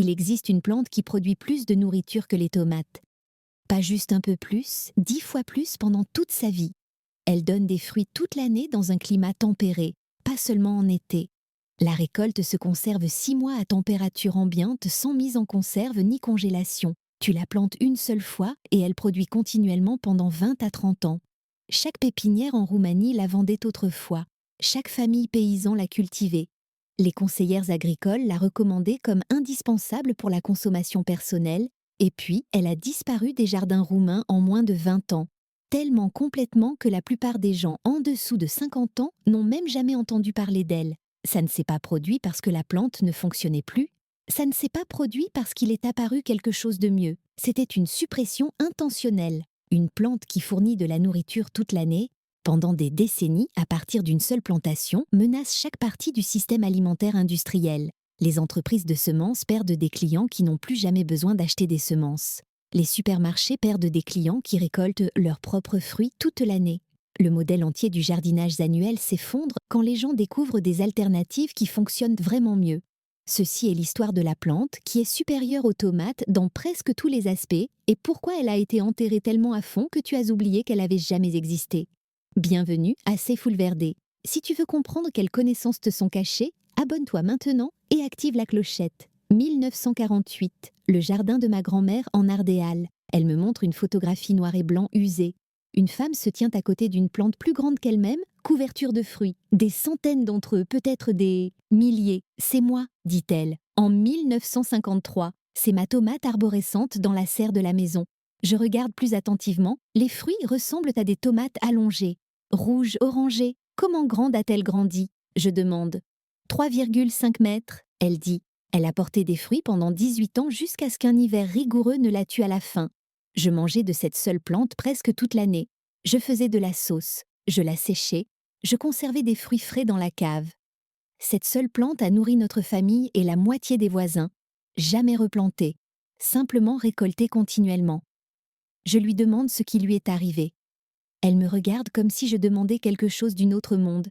Il existe une plante qui produit plus de nourriture que les tomates. Pas juste un peu plus, 10 fois plus pendant toute sa vie. Elle donne des fruits toute l'année dans un climat tempéré, pas seulement en été. La récolte se conserve 6 mois à température ambiante sans mise en conserve ni congélation. Tu la plantes une seule fois et elle produit continuellement pendant 20 à 30 ans. Chaque pépinière en Roumanie la vendait autrefois. Chaque famille paysan la cultivait. Les conseillères agricoles la recommandaient comme indispensable pour la consommation personnelle, et puis elle a disparu des jardins roumains en moins de 20 ans. Tellement complètement que la plupart des gens en dessous de 50 ans n'ont même jamais entendu parler d'elle. Ça ne s'est pas produit parce que la plante ne fonctionnait plus. Ça ne s'est pas produit parce qu'il est apparu quelque chose de mieux. C'était une suppression intentionnelle. Une plante qui fournit de la nourriture toute l'année, pendant des décennies, à partir d'une seule plantation, menace chaque partie du système alimentaire industriel. Les entreprises de semences perdent des clients qui n'ont plus jamais besoin d'acheter des semences. Les supermarchés perdent des clients qui récoltent leurs propres fruits toute l'année. Le modèle entier du jardinage annuel s'effondre quand les gens découvrent des alternatives qui fonctionnent vraiment mieux. Ceci est l'histoire de la plante qui est supérieure aux tomates dans presque tous les aspects et pourquoi elle a été enterrée tellement à fond que tu as oublié qu'elle avait jamais existé. Bienvenue à Fulverde. Si tu veux comprendre quelles connaissances te sont cachées, abonne-toi maintenant et active la clochette. 1948, le jardin de ma grand-mère en Ardéal. Elle me montre une photographie noir et blanc usée. Une femme se tient à côté d'une plante plus grande qu'elle-même, couverture de fruits. Des centaines d'entre eux, peut-être des milliers. C'est moi, dit-elle, en 1953. C'est ma tomate arborescente dans la serre de la maison. Je regarde plus attentivement. Les fruits ressemblent à des tomates allongées. Rouges, orangées. Comment grande a-t-elle grandi? Je demande. 3,5 mètres, elle dit. Elle a porté des fruits pendant 18 ans jusqu'à ce qu'un hiver rigoureux ne la tue à la fin. Je mangeais de cette seule plante presque toute l'année. Je faisais de la sauce, je la séchais, je conservais des fruits frais dans la cave. Cette seule plante a nourri notre famille et la moitié des voisins. Jamais replantée, simplement récoltée continuellement. Je lui demande ce qui lui est arrivé. Elle me regarde comme si je demandais quelque chose d'un autre monde.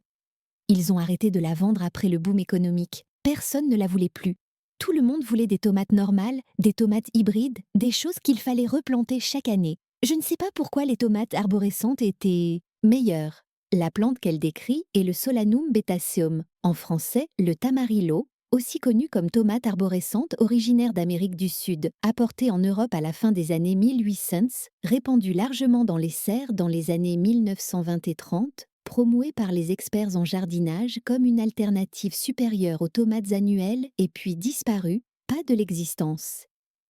Ils ont arrêté de la vendre après le boom économique. Personne ne la voulait plus. Tout le monde voulait des tomates normales, des tomates hybrides, des choses qu'il fallait replanter chaque année. Je ne sais pas pourquoi les tomates arborescentes étaient meilleures. La plante qu'elle décrit est le Solanum betaceum, en français le tamarillo, aussi connu comme tomate arborescente originaire d'Amérique du Sud, apportée en Europe à la fin des années 1800, répandue largement dans les serres dans les années 1920 et 30, promouée par les experts en jardinage comme une alternative supérieure aux tomates annuelles et puis disparue, pas de l'existence.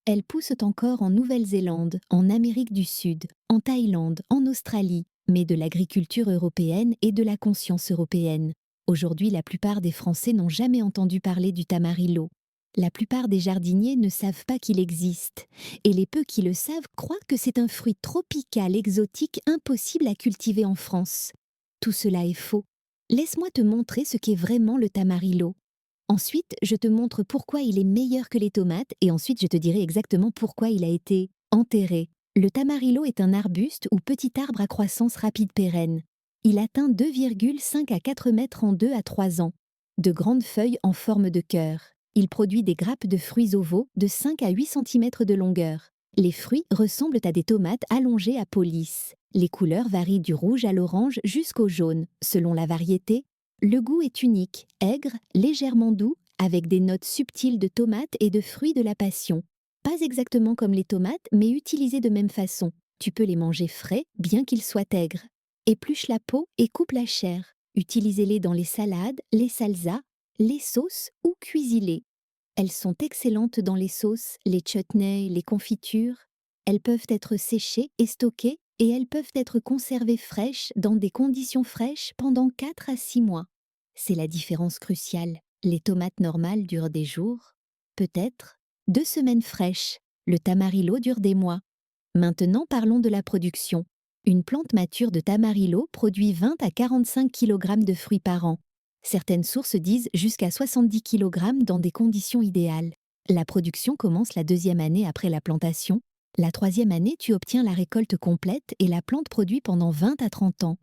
Elles poussent encore en Nouvelle-Zélande, en Amérique du Sud, en Thaïlande, en Australie, mais de l'agriculture européenne et de la conscience européenne. Aujourd'hui, la plupart des Français n'ont jamais entendu parler du tamarillo. La plupart des jardiniers ne savent pas qu'il existe, et les peu qui le savent croient que c'est un fruit tropical exotique impossible à cultiver en France. Tout cela est faux. Laisse-moi te montrer ce qu'est vraiment le tamarillo. Ensuite, je te montre pourquoi il est meilleur que les tomates et ensuite je te dirai exactement pourquoi il a été enterré. Le tamarillo est un arbuste ou petit arbre à croissance rapide pérenne. Il atteint 2,5 à 4 mètres en 2 à 3 ans. De grandes feuilles en forme de cœur. Il produit des grappes de fruits ovaux de 5 à 8 cm de longueur. Les fruits ressemblent à des tomates allongées à peau lisse. Les couleurs varient du rouge à l'orange jusqu'au jaune, selon la variété. Le goût est unique, aigre, légèrement doux, avec des notes subtiles de tomates et de fruits de la passion. Pas exactement comme les tomates, mais utilisés de même façon. Tu peux les manger frais, bien qu'ils soient aigres. Épluche la peau et coupe la chair. Utilisez-les dans les salades, les salsas, les sauces ou cuisinez-les. Elles sont excellentes dans les sauces, les chutneys, les confitures. Elles peuvent être séchées et stockées et elles peuvent être conservées fraîches dans des conditions fraîches pendant 4 à 6 mois. C'est la différence cruciale. Les tomates normales durent des jours, peut-être 2 semaines fraîches. Le tamarillo dure des mois. Maintenant parlons de la production. Une plante mature de tamarillo produit 20 à 45 kg de fruits par an. Certaines sources disent jusqu'à 70 kg dans des conditions idéales. La production commence la 2e année après la plantation. La 3e année, tu obtiens la récolte complète et la plante produit pendant 20 à 30 ans.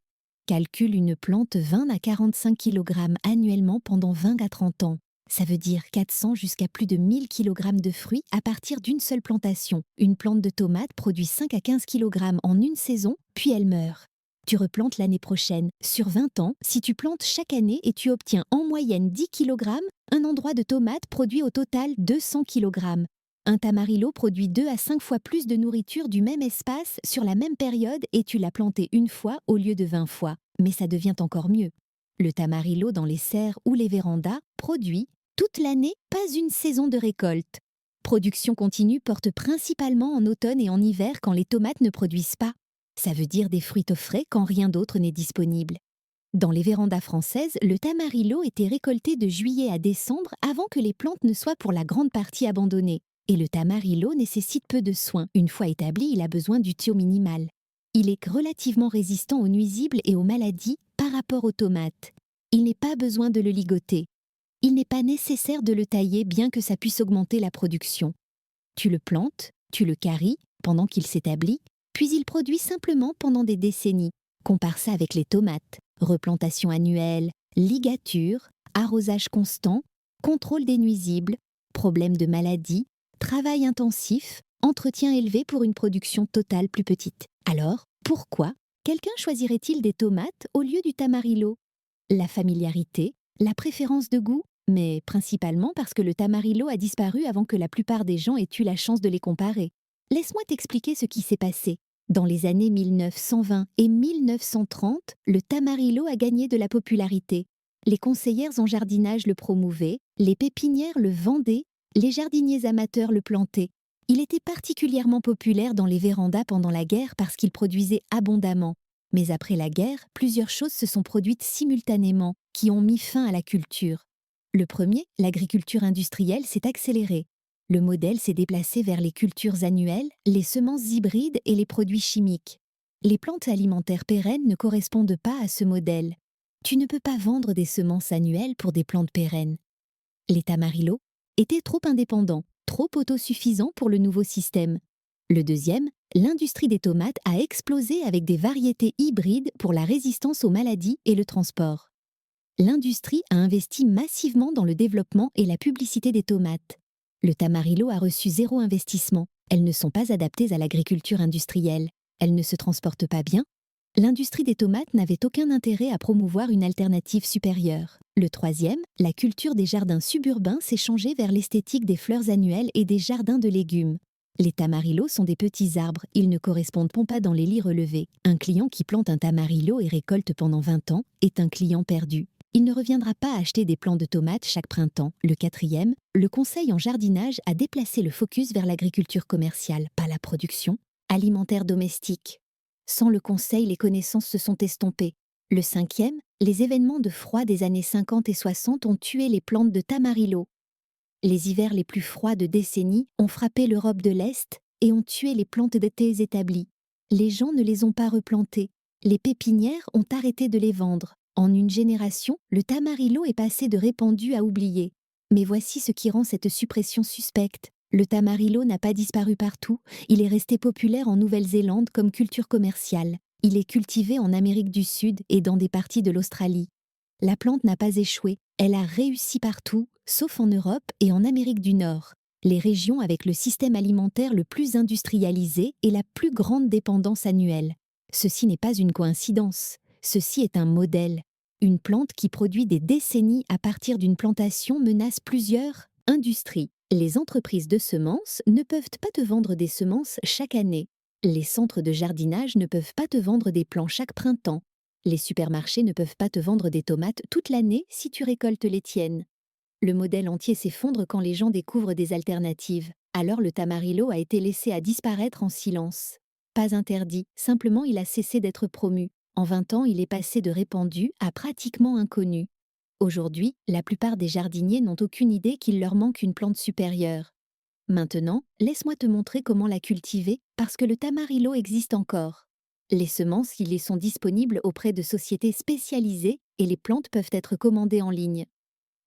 Calcule une plante 20 à 45 kg annuellement pendant 20 à 30 ans. Ça veut dire 400 jusqu'à plus de 1000 kg de fruits à partir d'une seule plantation. Une plante de tomate produit 5 à 15 kg en une saison, puis elle meurt. Tu replantes l'année prochaine. Sur 20 ans, si tu plantes chaque année et tu obtiens en moyenne 10 kg, un endroit de tomate produit au total 200 kg. Un tamarillo produit 2 à 5 fois plus de nourriture du même espace sur la même période et tu l'as planté une fois au lieu de 20 fois. Mais ça devient encore mieux. Le tamarillo dans les serres ou les vérandas produit toute l'année, pas une saison de récolte. Production continue porte principalement en automne et en hiver quand les tomates ne produisent pas. Ça veut dire des fruits au frais quand rien d'autre n'est disponible. Dans les vérandas françaises, le tamarillo était récolté de juillet à décembre avant que les plantes ne soient pour la grande partie abandonnées. Et le tamarillo nécessite peu de soins. Une fois établi, il a besoin du thio minimal. Il est relativement résistant aux nuisibles et aux maladies par rapport aux tomates. Il n'est pas besoin de le ligoter. Il n'est pas nécessaire de le tailler bien que ça puisse augmenter la production. Tu le plantes, tu le caries pendant qu'il s'établit, puis il produit simplement pendant des décennies. Compare ça avec les tomates. Replantation annuelle, ligature, arrosage constant, contrôle des nuisibles, problème de maladie, travail intensif, entretien élevé pour une production totale plus petite. Alors, pourquoi quelqu'un choisirait-il des tomates au lieu du tamarillo? La familiarité, la préférence de goût, mais principalement parce que le tamarillo a disparu avant que la plupart des gens aient eu la chance de les comparer. Laisse-moi t'expliquer ce qui s'est passé. Dans les années 1920 et 1930, le tamarillo a gagné de la popularité. Les conseillères en jardinage le promouvaient, les pépinières le vendaient, les jardiniers amateurs le plantaient. Il était particulièrement populaire dans les vérandas pendant la guerre parce qu'il produisait abondamment. Mais après la guerre, plusieurs choses se sont produites simultanément, qui ont mis fin à la culture. Le premier, l'agriculture industrielle, s'est accélérée. Le modèle s'est déplacé vers les cultures annuelles, les semences hybrides et les produits chimiques. Les plantes alimentaires pérennes ne correspondent pas à ce modèle. Tu ne peux pas vendre des semences annuelles pour des plantes pérennes. Les tamarillos étaient trop indépendants, trop autosuffisants pour le nouveau système. Le deuxième, l'industrie des tomates a explosé avec des variétés hybrides pour la résistance aux maladies et le transport. L'industrie a investi massivement dans le développement et la publicité des tomates. Le tamarillo a reçu 0 investissement. Elles ne sont pas adaptées à l'agriculture industrielle. Elles ne se transportent pas bien. L'industrie des tomates n'avait aucun intérêt à promouvoir une alternative supérieure. Le troisième, la culture des jardins suburbains s'est changée vers l'esthétique des fleurs annuelles et des jardins de légumes. Les tamarillos sont des petits arbres, ils ne correspondent pas dans les lits relevés. Un client qui plante un tamarillo et récolte pendant 20 ans est un client perdu. Il ne reviendra pas acheter des plants de tomates chaque printemps. Le quatrième, le conseil en jardinage a déplacé le focus vers l'agriculture commerciale, pas la production, alimentaire domestique. Sans le conseil, les connaissances se sont estompées. Le cinquième, les événements de froid des années 50 et 60 ont tué les plantes de tamarillo. Les hivers les plus froids de décennies ont frappé l'Europe de l'Est et ont tué les plantes d'été établies. Les gens ne les ont pas replantées. Les pépinières ont arrêté de les vendre. En une génération, le tamarillo est passé de répandu à oublié. Mais voici ce qui rend cette suppression suspecte. Le tamarillo n'a pas disparu partout, il est resté populaire en Nouvelle-Zélande comme culture commerciale. Il est cultivé en Amérique du Sud et dans des parties de l'Australie. La plante n'a pas échoué, elle a réussi partout, sauf en Europe et en Amérique du Nord, les régions avec le système alimentaire le plus industrialisé et la plus grande dépendance annuelle. Ceci n'est pas une coïncidence. Ceci est un modèle. Une plante qui produit des décennies à partir d'une plantation menace plusieurs industries. Les entreprises de semences ne peuvent pas te vendre des semences chaque année. Les centres de jardinage ne peuvent pas te vendre des plants chaque printemps. Les supermarchés ne peuvent pas te vendre des tomates toute l'année si tu récoltes les tiennes. Le modèle entier s'effondre quand les gens découvrent des alternatives. Alors le tamarillo a été laissé à disparaître en silence. Pas interdit, simplement il a cessé d'être promu. En 20 ans, il est passé de répandu à pratiquement inconnu. Aujourd'hui, la plupart des jardiniers n'ont aucune idée qu'il leur manque une plante supérieure. Maintenant, laisse-moi te montrer comment la cultiver, parce que le tamarillo existe encore. Les semences, ils sont disponibles auprès de sociétés spécialisées et les plantes peuvent être commandées en ligne.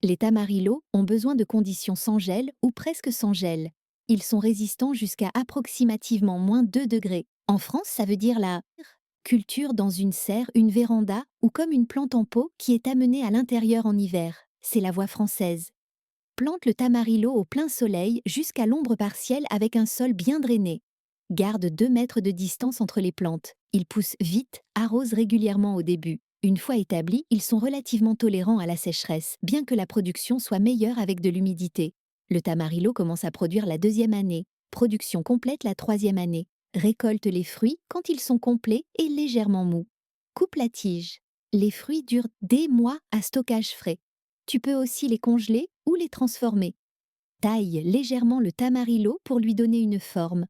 Les tamarillos ont besoin de conditions sans gel ou presque sans gel. Ils sont résistants jusqu'à approximativement -2 degrés. En France, ça veut dire la culture dans une serre, une véranda ou comme une plante en pot qui est amenée à l'intérieur en hiver. C'est la voie française. Plante le tamarillo au plein soleil jusqu'à l'ombre partielle avec un sol bien drainé. Garde 2 mètres de distance entre les plantes. Ils poussent vite, arrose régulièrement au début. Une fois établis, ils sont relativement tolérants à la sécheresse, bien que la production soit meilleure avec de l'humidité. Le tamarillo commence à produire la 2e année. Production complète la 3e année. Récolte les fruits quand ils sont complets et légèrement mous. Coupe la tige. Les fruits durent des mois à stockage frais. Tu peux aussi les congeler ou les transformer. Taille légèrement le tamarillo pour lui donner une forme.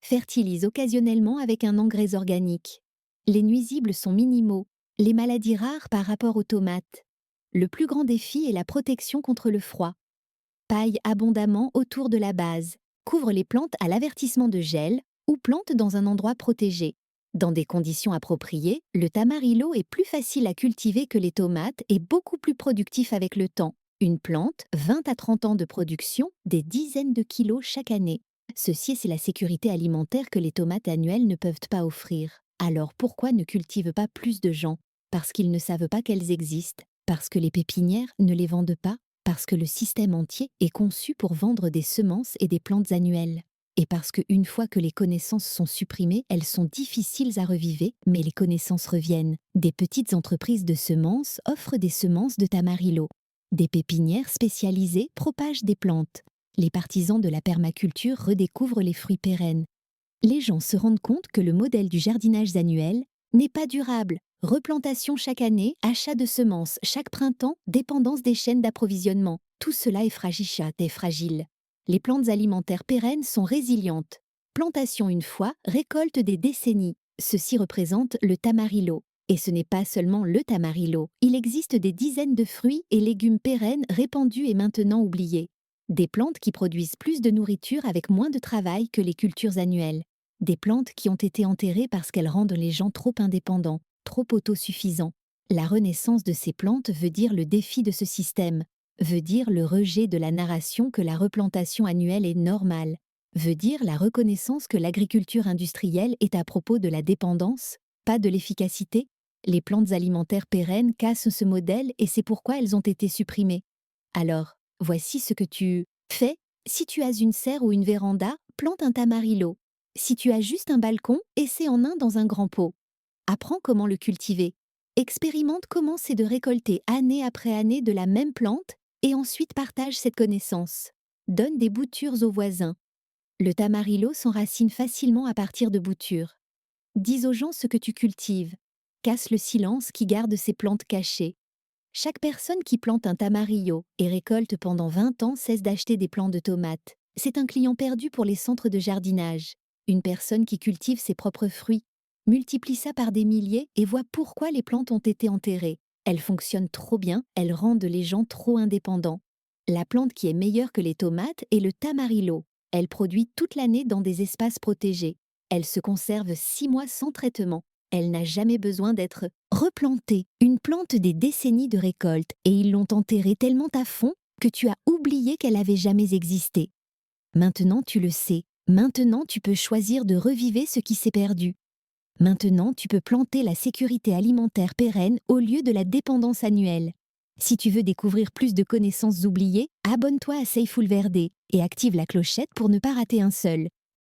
Fertilise occasionnellement avec un engrais organique. Les nuisibles sont minimaux, les maladies rares par rapport aux tomates. Le plus grand défi est la protection contre le froid. Paille abondamment autour de la base. Couvre les plantes à l'avertissement de gel ou plante dans un endroit protégé. Dans des conditions appropriées, le tamarillo est plus facile à cultiver que les tomates et beaucoup plus productif avec le temps. Une plante, 20 à 30 ans de production, des dizaines de kilos chaque année. Ceci, c'est la sécurité alimentaire que les tomates annuelles ne peuvent pas offrir. Alors pourquoi ne cultivent pas plus de gens? Parce qu'ils ne savent pas qu'elles existent, parce que les pépinières ne les vendent pas, parce que le système entier est conçu pour vendre des semences et des plantes annuelles. Et parce qu'une fois que les connaissances sont supprimées, elles sont difficiles à reviver, mais les connaissances reviennent. Des petites entreprises de semences offrent des semences de tamarillo. Des pépinières spécialisées propagent des plantes. Les partisans de la permaculture redécouvrent les fruits pérennes. Les gens se rendent compte que le modèle du jardinage annuel n'est pas durable. Replantation chaque année, achat de semences chaque printemps, dépendance des chaînes d'approvisionnement. Tout cela est fragile. Les plantes alimentaires pérennes sont résilientes. Plantation une fois, récolte des décennies. Ceci représente le tamarillo. Et ce n'est pas seulement le tamarillo. Il existe des dizaines de fruits et légumes pérennes répandus et maintenant oubliés. Des plantes qui produisent plus de nourriture avec moins de travail que les cultures annuelles. Des plantes qui ont été enterrées parce qu'elles rendent les gens trop indépendants, trop autosuffisants. La renaissance de ces plantes veut dire le défi de ce système, veut dire le rejet de la narration que la replantation annuelle est normale, veut dire la reconnaissance que l'agriculture industrielle est à propos de la dépendance, pas de l'efficacité. Les plantes alimentaires pérennes cassent ce modèle et c'est pourquoi elles ont été supprimées. Alors, voici ce que tu fais. Si tu as une serre ou une véranda, plante un tamarillo. Si tu as juste un balcon, essaie en un dans un grand pot. Apprends comment le cultiver. Expérimente comment c'est de récolter année après année de la même plante et ensuite partage cette connaissance. Donne des boutures aux voisins. Le tamarillo s'enracine facilement à partir de boutures. Dis aux gens ce que tu cultives. Casse le silence qui garde ces plantes cachées. Chaque personne qui plante un tamarillo et récolte pendant 20 ans cesse d'acheter des plants de tomates. C'est un client perdu pour les centres de jardinage. Une personne qui cultive ses propres fruits. Multiplie ça par des milliers et vois pourquoi les plantes ont été enterrées. Elles fonctionnent trop bien, elles rendent les gens trop indépendants. La plante qui est meilleure que les tomates est le tamarillo. Elle produit toute l'année dans des espaces protégés. Elle se conserve 6 mois sans traitement. Elle n'a jamais besoin d'être replantée. Une plante des décennies de récolte et ils l'ont enterrée tellement à fond que tu as oublié qu'elle avait jamais existé. Maintenant tu le sais. Maintenant tu peux choisir de reviver ce qui s'est perdu. Maintenant tu peux planter la sécurité alimentaire pérenne au lieu de la dépendance annuelle. Si tu veux découvrir plus de connaissances oubliées, abonne-toi à Sayful Verde et active la clochette pour ne pas rater un seul.